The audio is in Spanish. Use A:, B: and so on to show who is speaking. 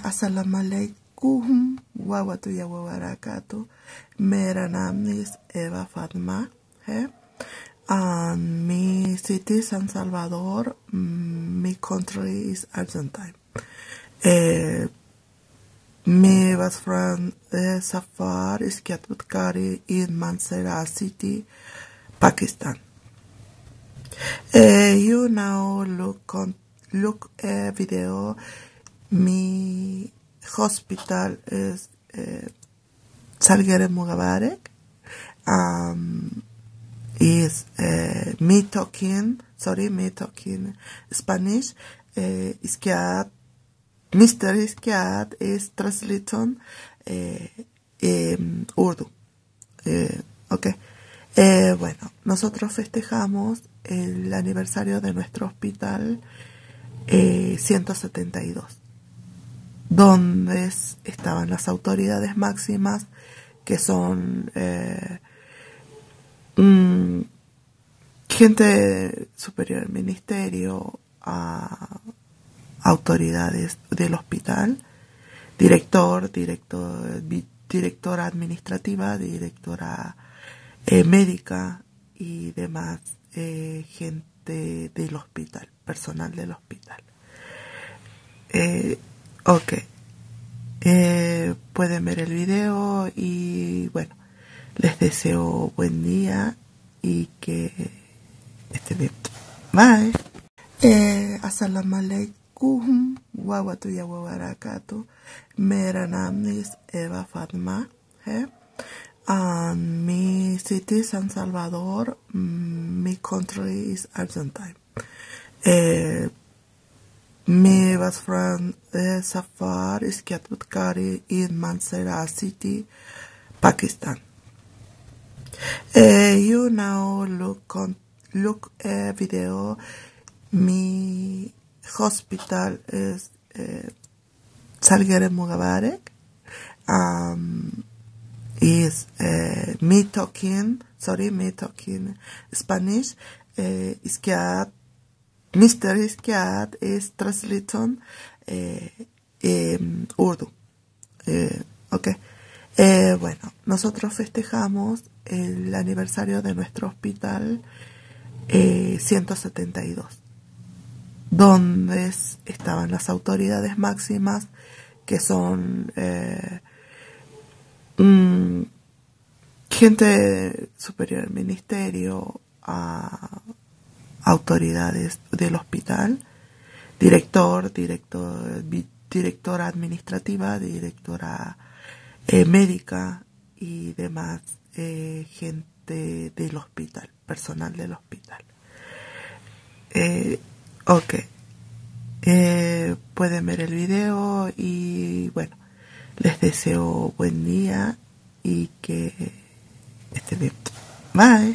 A: Assalamualaikum warahmatullahi wabarakatuh. मेरा नाम is Eva Fatma है and my city is San Salvador. My country is Argentina. My best friend Safar is Kari in Mansera City, Pakistan. You now look a video. My hospital is Salguero Mubarak. Is me talking Spanish. Isquiat, Mr. Isquiat is translating Urdu. Okay. Bueno, nosotros festejamos el aniversario de nuestro hospital 172, donde estaban las autoridades máximas, que son gente superior al ministerio, a autoridades del hospital, directora administrativa, directora médica y demás gente del hospital, personal del hospital. Ok. Pueden ver el video y bueno, les deseo buen día y que estén bien. Bye. Assalamualaikum warahmatullahi wabarakatuh. मेरा नाम is Eva Fatma है and my city is San Salvador. My country is Argentina. My best friend Safar is Kari in Mansera City, Pakistan. You now look a video. My hospital is Salguero Mubarak. Is me talking Spanish. Isquiat, Mr. Isquiat is translating Urdu. Okay. Bueno, nosotros festejamos el aniversario de nuestro hospital 172, donde estaban las autoridades máximas, que son gente superior al ministerio, a autoridades del hospital, directora administrativa, directora médica y demás gente del hospital, personal del hospital. Ok. Pueden ver el video y bueno, les deseo buen día y que estén bien. Bye.